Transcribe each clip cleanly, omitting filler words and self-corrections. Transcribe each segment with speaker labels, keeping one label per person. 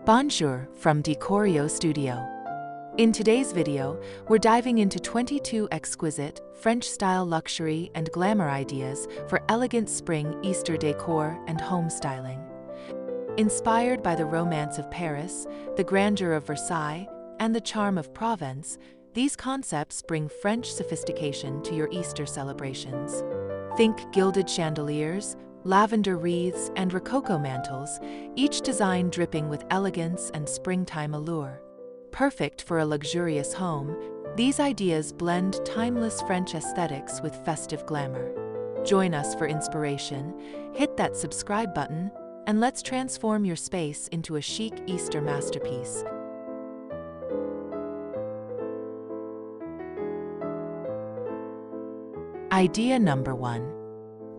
Speaker 1: Bonjour from Decor Studio. In today's video, we're diving into 22 exquisite, French-style luxury and glamour ideas for elegant spring Easter decor and home styling. Inspired by the romance of Paris, the grandeur of Versailles, and the charm of Provence, these concepts bring French sophistication to your Easter celebrations. Think gilded chandeliers, lavender wreaths, and Rococo mantels, each design dripping with elegance and springtime allure. Perfect for a luxurious home, these ideas blend timeless French aesthetics with festive glamour. Join us for inspiration, hit that subscribe button, and let's transform your space into a chic Easter masterpiece. Idea number 1.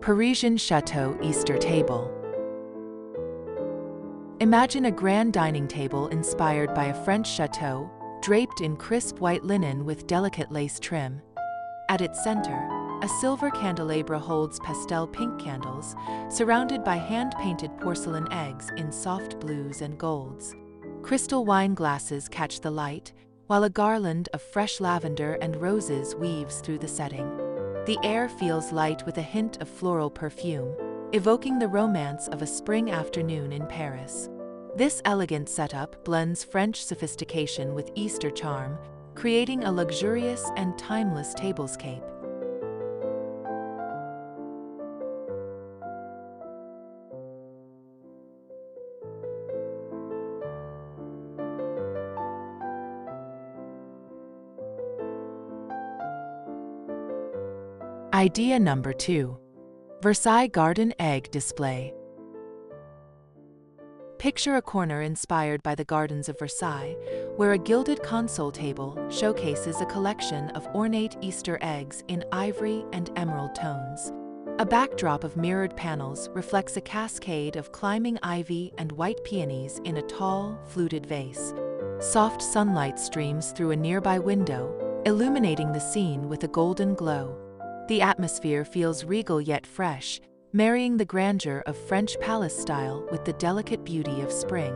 Speaker 1: Parisian Chateau Easter Table. Imagine a grand dining table inspired by a French chateau, draped in crisp white linen with delicate lace trim. At its center, a silver candelabra holds pastel pink candles, surrounded by hand-painted porcelain eggs in soft blues and golds. Crystal wine glasses catch the light, while a garland of fresh lavender and roses weaves through the setting. The air feels light with a hint of floral perfume, evoking the romance of a spring afternoon in Paris. This elegant setup blends French sophistication with Easter charm, creating a luxurious and timeless tablescape. Idea number 2. Versailles Garden Egg Display. Picture a corner inspired by the gardens of Versailles, where a gilded console table showcases a collection of ornate Easter eggs in ivory and emerald tones. A backdrop of mirrored panels reflects a cascade of climbing ivy and white peonies in a tall, fluted vase. Soft sunlight streams through a nearby window, illuminating the scene with a golden glow. The atmosphere feels regal yet fresh, marrying the grandeur of French palace style with the delicate beauty of spring.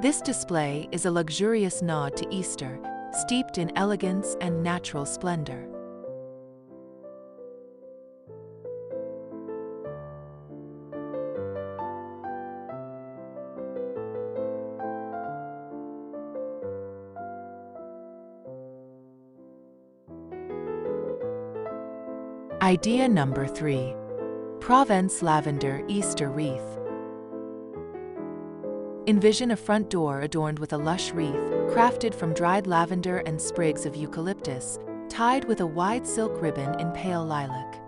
Speaker 1: This display is a luxurious nod to Easter, steeped in elegance and natural splendor. Idea number 3. Provence Lavender Easter Wreath. Envision a front door adorned with a lush wreath, crafted from dried lavender and sprigs of eucalyptus, tied with a wide silk ribbon in pale lilac.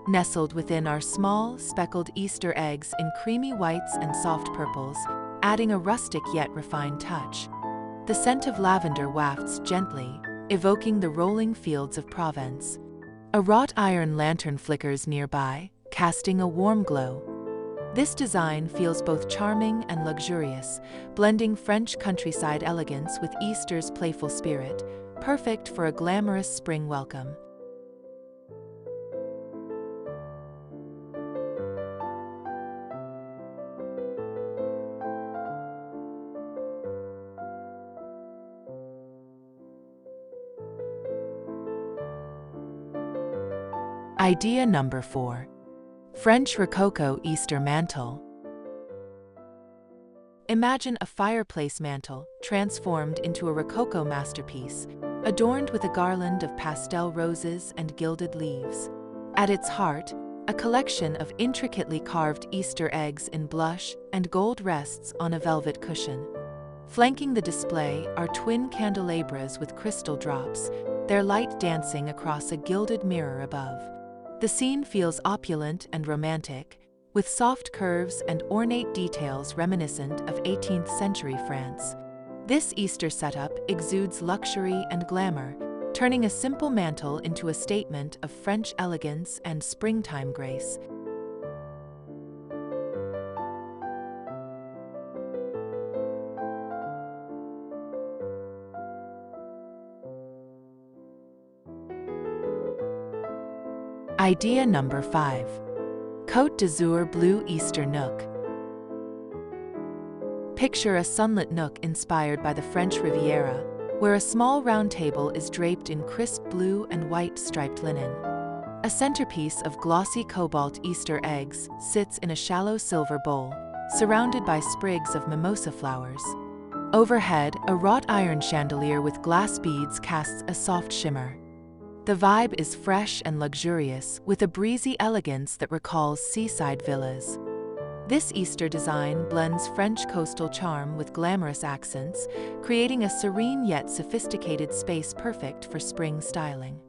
Speaker 1: Nestled within are small, speckled Easter eggs in creamy whites and soft purples, adding a rustic yet refined touch. The scent of lavender wafts gently, evoking the rolling fields of Provence. A wrought iron lantern flickers nearby, casting a warm glow. This design feels both charming and luxurious, blending French countryside elegance with Easter's playful spirit, perfect for a glamorous spring welcome. Idea number 4. French Rococo Easter Mantel. Imagine a fireplace mantel transformed into a Rococo masterpiece, adorned with a garland of pastel roses and gilded leaves. At its heart, a collection of intricately carved Easter eggs in blush and gold rests on a velvet cushion. Flanking the display are twin candelabras with crystal drops, their light dancing across a gilded mirror above. The scene feels opulent and romantic, with soft curves and ornate details reminiscent of 18th century France. This Easter setup exudes luxury and glamour, turning a simple mantel into a statement of French elegance and springtime grace. Idea number 5. Côte d'Azur Blue Easter Nook. Picture a sunlit nook inspired by the French Riviera, where a small round table is draped in crisp blue and white striped linen. A centerpiece of glossy cobalt Easter eggs sits in a shallow silver bowl, surrounded by sprigs of mimosa flowers. Overhead, a wrought iron chandelier with glass beads casts a soft shimmer. The vibe is fresh and luxurious, with a breezy elegance that recalls seaside villas. This Easter design blends French coastal charm with glamorous accents, creating a serene yet sophisticated space perfect for spring styling.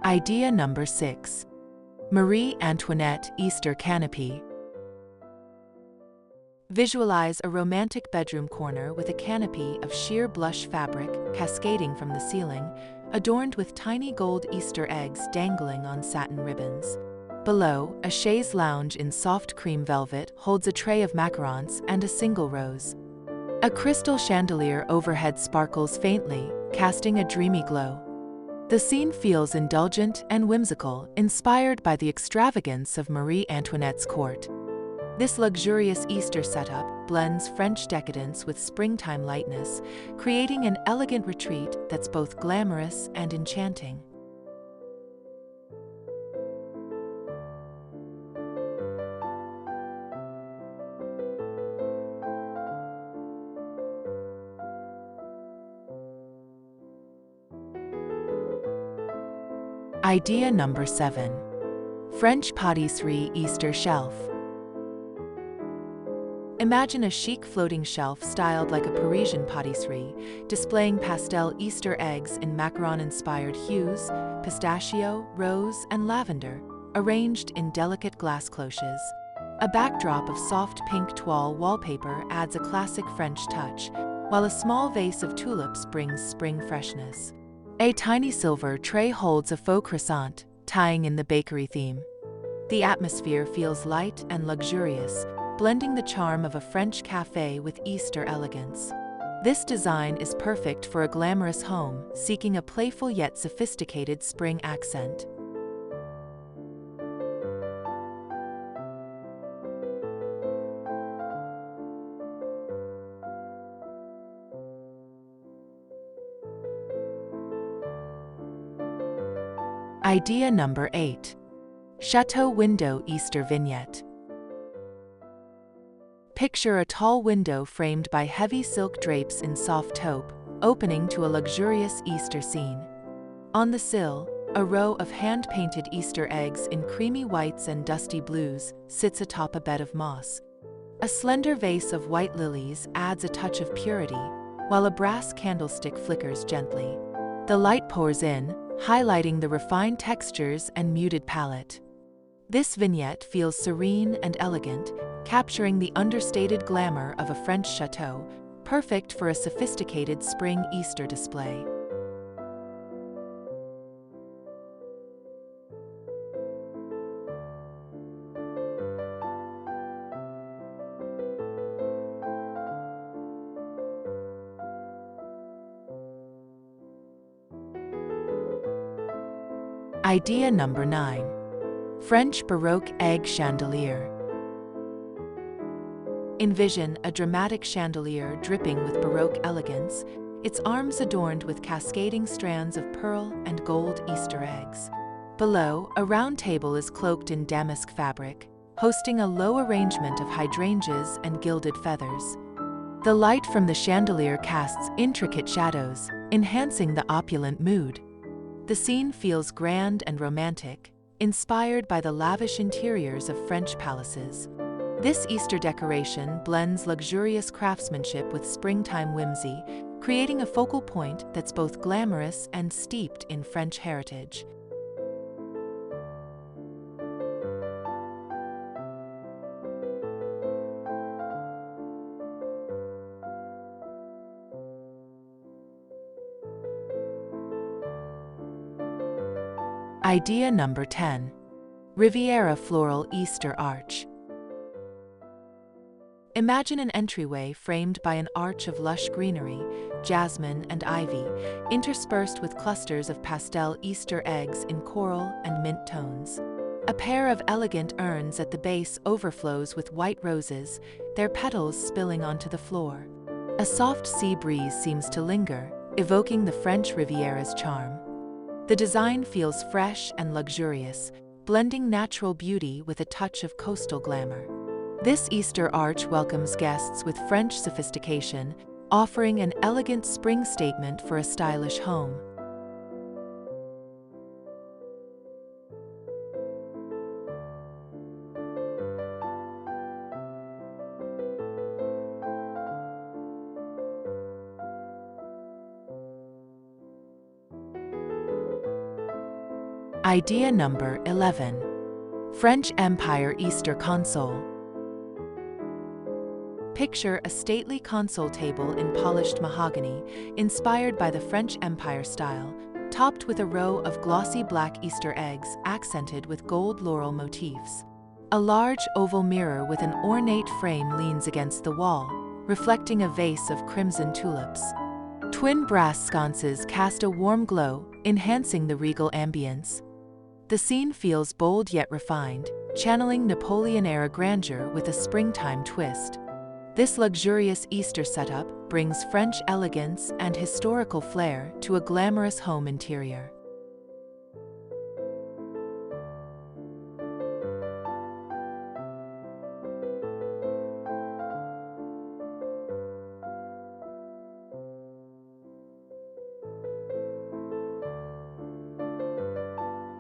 Speaker 1: Idea number 6. Marie Antoinette Easter Canopy. Visualize a romantic bedroom corner with a canopy of sheer blush fabric cascading from the ceiling, adorned with tiny gold Easter eggs dangling on satin ribbons. Below, a chaise lounge in soft cream velvet holds a tray of macarons and a single rose. A crystal chandelier overhead sparkles faintly, casting a dreamy glow. The scene feels indulgent and whimsical, inspired by the extravagance of Marie Antoinette's court. This luxurious Easter setup blends French decadence with springtime lightness, creating an elegant retreat that's both glamorous and enchanting. Idea number 7. French Patisserie Easter Shelf. Imagine a chic floating shelf styled like a Parisian patisserie, displaying pastel Easter eggs in macaron-inspired hues, pistachio, rose, and lavender, arranged in delicate glass cloches. A backdrop of soft pink toile wallpaper adds a classic French touch, while a small vase of tulips brings spring freshness. A tiny silver tray holds a faux croissant, tying in the bakery theme. The atmosphere feels light and luxurious, blending the charm of a French café with Easter elegance. This design is perfect for a glamorous home seeking a playful yet sophisticated spring accent. Idea number 8. Chateau Window Easter Vignette. Picture a tall window framed by heavy silk drapes in soft taupe, opening to a luxurious Easter scene. On the sill, a row of hand-painted Easter eggs in creamy whites and dusty blues sits atop a bed of moss. A slender vase of white lilies adds a touch of purity, while a brass candlestick flickers gently. The light pours in, highlighting the refined textures and muted palette. This vignette feels serene and elegant, capturing the understated glamour of a French chateau, perfect for a sophisticated spring Easter display. Idea number 9. French Baroque Egg Chandelier. Envision a dramatic chandelier dripping with Baroque elegance, its arms adorned with cascading strands of pearl and gold Easter eggs. Below, a round table is cloaked in damask fabric, hosting a low arrangement of hydrangeas and gilded feathers. The light from the chandelier casts intricate shadows, enhancing the opulent mood. The scene feels grand and romantic, inspired by the lavish interiors of French palaces. This Easter decoration blends luxurious craftsmanship with springtime whimsy, creating a focal point that's both glamorous and steeped in French heritage. Idea number 10. Riviera Floral Easter Arch. Imagine an entryway framed by an arch of lush greenery, jasmine and ivy, interspersed with clusters of pastel Easter eggs in coral and mint tones. A pair of elegant urns at the base overflows with white roses, their petals spilling onto the floor. A soft sea breeze seems to linger, evoking the French Riviera's charm. The design feels fresh and luxurious, blending natural beauty with a touch of coastal glamour. This Easter arch welcomes guests with French sophistication, offering an elegant spring statement for a stylish home. Idea number 11. French Empire Easter Console. Picture a stately console table in polished mahogany, inspired by the French Empire style, topped with a row of glossy black Easter eggs accented with gold laurel motifs. A large oval mirror with an ornate frame leans against the wall, reflecting a vase of crimson tulips. Twin brass sconces cast a warm glow, enhancing the regal ambience. The scene feels bold yet refined, channeling Napoleon-era grandeur with a springtime twist. This luxurious Easter setup brings French elegance and historical flair to a glamorous home interior.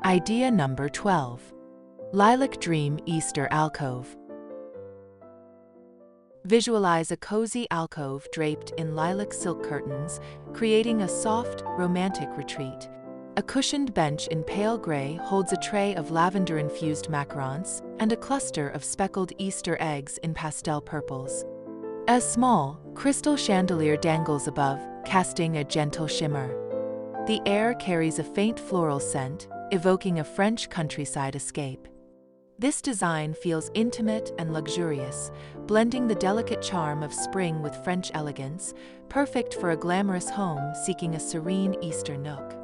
Speaker 1: Idea number 12. Lilac Dream Easter Alcove. Visualize a cozy alcove draped in lilac silk curtains, creating a soft, romantic retreat. A cushioned bench in pale gray holds a tray of lavender-infused macarons and a cluster of speckled Easter eggs in pastel purples. A small, crystal chandelier dangles above, casting a gentle shimmer. The air carries a faint floral scent, evoking a French countryside escape. This design feels intimate and luxurious, blending the delicate charm of spring with French elegance, perfect for a glamorous home seeking a serene Easter nook.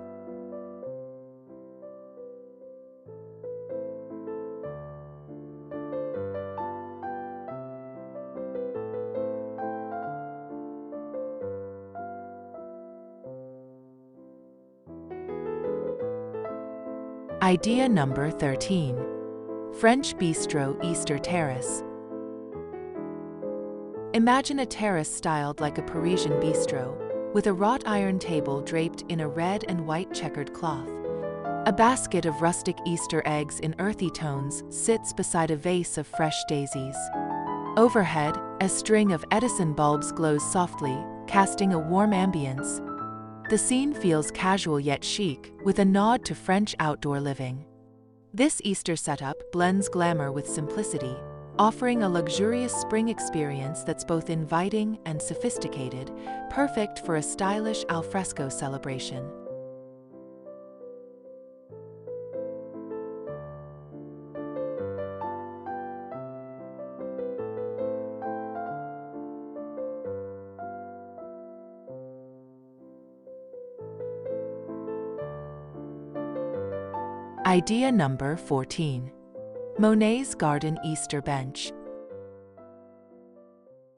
Speaker 1: Idea number 13. French Bistro Easter Terrace. Imagine a terrace styled like a Parisian bistro, with a wrought iron table draped in a red and white checkered cloth. A basket of rustic Easter eggs in earthy tones sits beside a vase of fresh daisies. Overhead, a string of Edison bulbs glows softly, casting a warm ambience. The scene feels casual yet chic, with a nod to French outdoor living. This Easter setup blends glamour with simplicity, offering a luxurious spring experience that's both inviting and sophisticated, perfect for a stylish alfresco celebration. Idea number 14. Monet's Garden Easter Bench.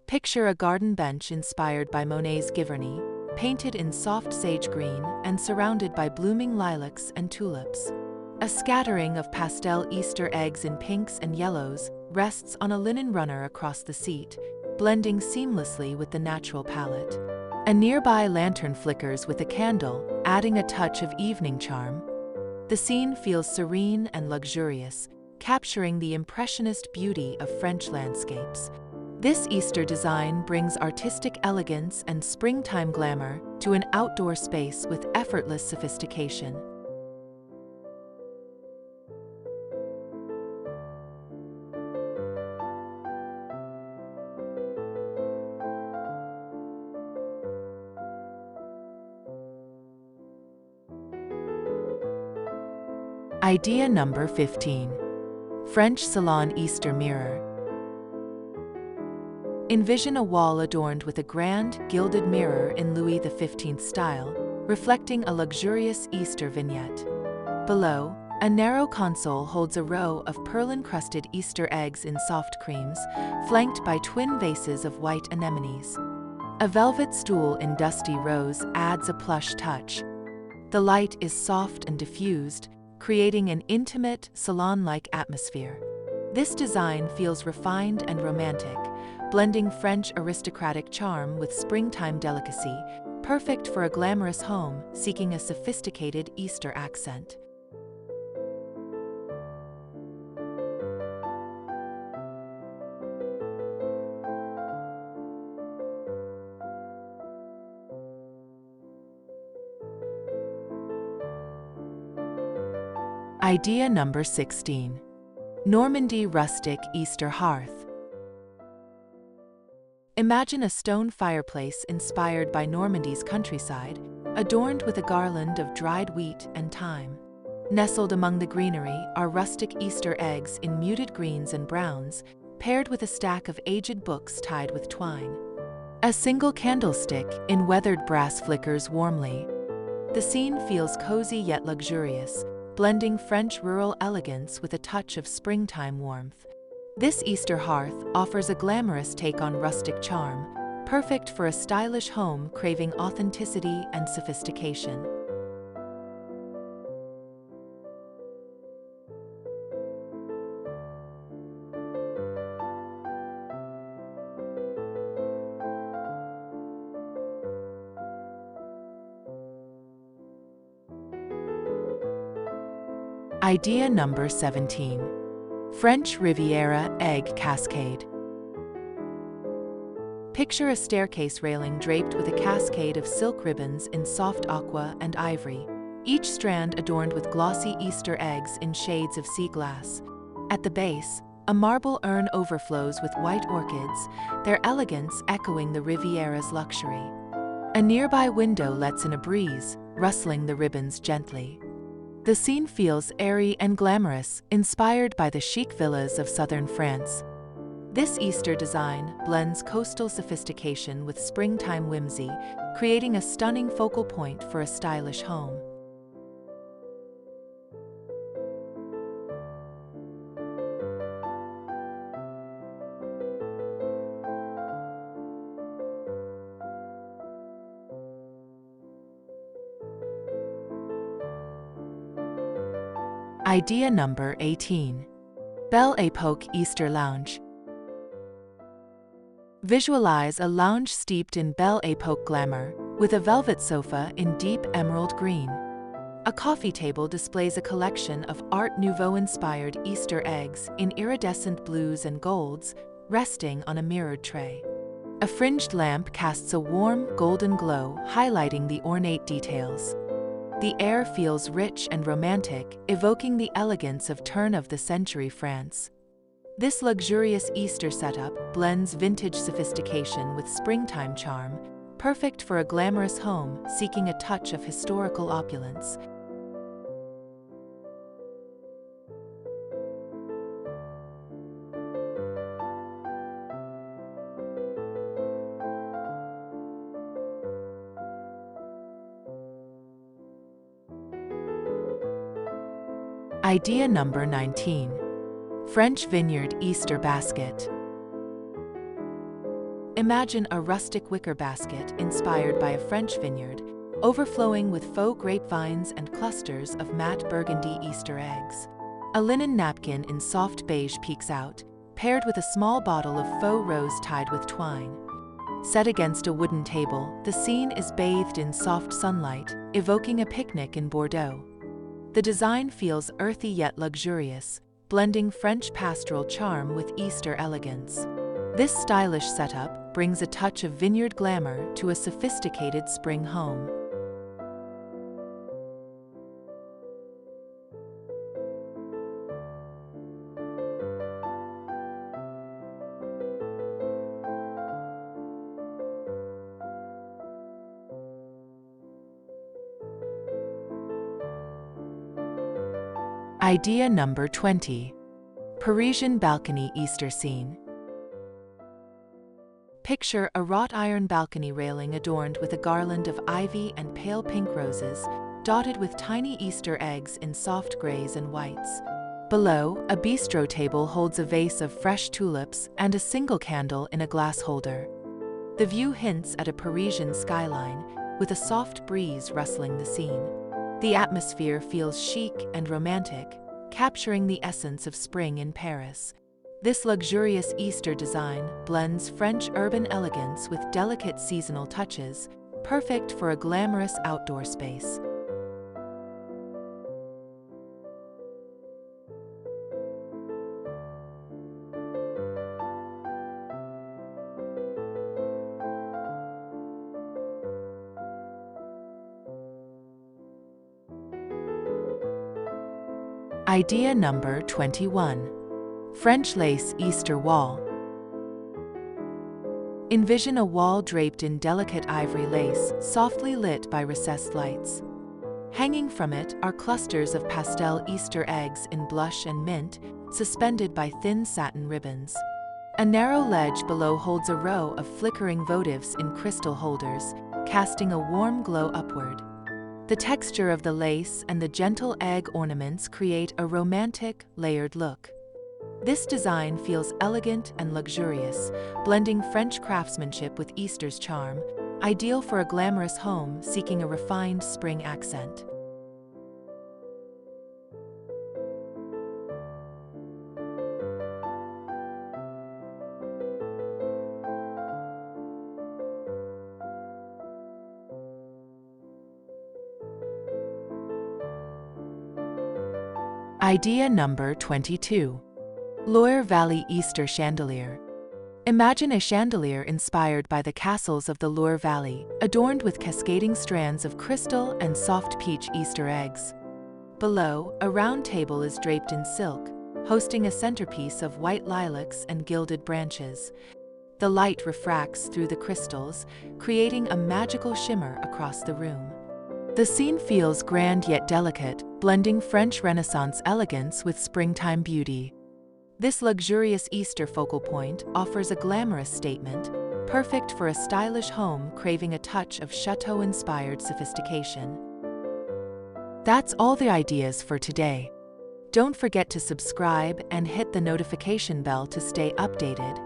Speaker 1: Picture a garden bench inspired by Monet's Giverny, painted in soft sage green and surrounded by blooming lilacs and tulips. A scattering of pastel Easter eggs in pinks and yellows rests on a linen runner across the seat, blending seamlessly with the natural palette. A nearby lantern flickers with a candle, adding a touch of evening charm. The scene feels serene and luxurious, capturing the impressionist beauty of French landscapes. This Easter design brings artistic elegance and springtime glamour to an outdoor space with effortless sophistication. Idea number 15. French Salon Easter Mirror. Envision a wall adorned with a grand, gilded mirror in Louis XV style, reflecting a luxurious Easter vignette. Below, a narrow console holds a row of pearl-encrusted Easter eggs in soft creams, flanked by twin vases of white anemones. A velvet stool in dusty rose adds a plush touch. The light is soft and diffused, creating an intimate, salon-like atmosphere. This design feels refined and romantic, blending French aristocratic charm with springtime delicacy, perfect for a glamorous home seeking a sophisticated Easter accent. Idea number 16. Normandy Rustic Easter Hearth. Imagine a stone fireplace inspired by Normandy's countryside, adorned with a garland of dried wheat and thyme. Nestled among the greenery are rustic Easter eggs in muted greens and browns, paired with a stack of aged books tied with twine. A single candlestick in weathered brass flickers warmly. The scene feels cozy yet luxurious, blending French rural elegance with a touch of springtime warmth. This Easter hearth offers a glamorous take on rustic charm, perfect for a stylish home craving authenticity and sophistication. Idea number 17. French Riviera Egg Cascade. Picture a staircase railing draped with a cascade of silk ribbons in soft aqua and ivory, each strand adorned with glossy Easter eggs in shades of sea glass. At the base, a marble urn overflows with white orchids, their elegance echoing the Riviera's luxury. A nearby window lets in a breeze, rustling the ribbons gently. The scene feels airy and glamorous, inspired by the chic villas of southern France. This Easter design blends coastal sophistication with springtime whimsy, creating a stunning focal point for a stylish home. Idea number 18. Belle Époque Easter Lounge. Visualize a lounge steeped in Belle Époque glamour, with a velvet sofa in deep emerald green. A coffee table displays a collection of Art Nouveau-inspired Easter eggs in iridescent blues and golds, resting on a mirrored tray. A fringed lamp casts a warm, golden glow, highlighting the ornate details. The air feels rich and romantic, evoking the elegance of turn-of-the-century France. This luxurious Easter setup blends vintage sophistication with springtime charm, perfect for a glamorous home seeking a touch of historical opulence. Idea number 19. French Vineyard Easter Basket. Imagine a rustic wicker basket inspired by a French vineyard, overflowing with faux grapevines and clusters of matte burgundy Easter eggs. A linen napkin in soft beige peeks out, paired with a small bottle of faux rose tied with twine. Set against a wooden table, the scene is bathed in soft sunlight, evoking a picnic in Bordeaux. The design feels earthy yet luxurious, blending French pastoral charm with Easter elegance. This stylish setup brings a touch of vineyard glamour to a sophisticated spring home. Idea number 20. Parisian Balcony Easter Scene. Picture a wrought iron balcony railing adorned with a garland of ivy and pale pink roses, dotted with tiny Easter eggs in soft grays and whites. Below, a bistro table holds a vase of fresh tulips and a single candle in a glass holder. The view hints at a Parisian skyline, with a soft breeze rustling the scene. The atmosphere feels chic and romantic, capturing the essence of spring in Paris. This luxurious Easter design blends French urban elegance with delicate seasonal touches, perfect for a glamorous outdoor space. Idea number 21. French lace Easter wall. Envision a wall draped in delicate ivory lace, softly lit by recessed lights. Hanging from it are clusters of pastel Easter eggs in blush and mint, suspended by thin satin ribbons. A narrow ledge below holds a row of flickering votives in crystal holders, casting a warm glow upward. The texture of the lace and the gentle egg ornaments create a romantic, layered look. This design feels elegant and luxurious, blending French craftsmanship with Easter's charm, ideal for a glamorous home seeking a refined spring accent. Idea number 22. Loire Valley Easter Chandelier. Imagine a chandelier inspired by the castles of the Loire Valley, adorned with cascading strands of crystal and soft peach Easter eggs. Below, a round table is draped in silk, hosting a centerpiece of white lilacs and gilded branches. The light refracts through the crystals, creating a magical shimmer across the room. The scene feels grand yet delicate, blending French Renaissance elegance with springtime beauty. This luxurious Easter focal point offers a glamorous statement, perfect for a stylish home craving a touch of Chateau-inspired sophistication. That's all the ideas for today. Don't forget to subscribe and hit the notification bell to stay updated.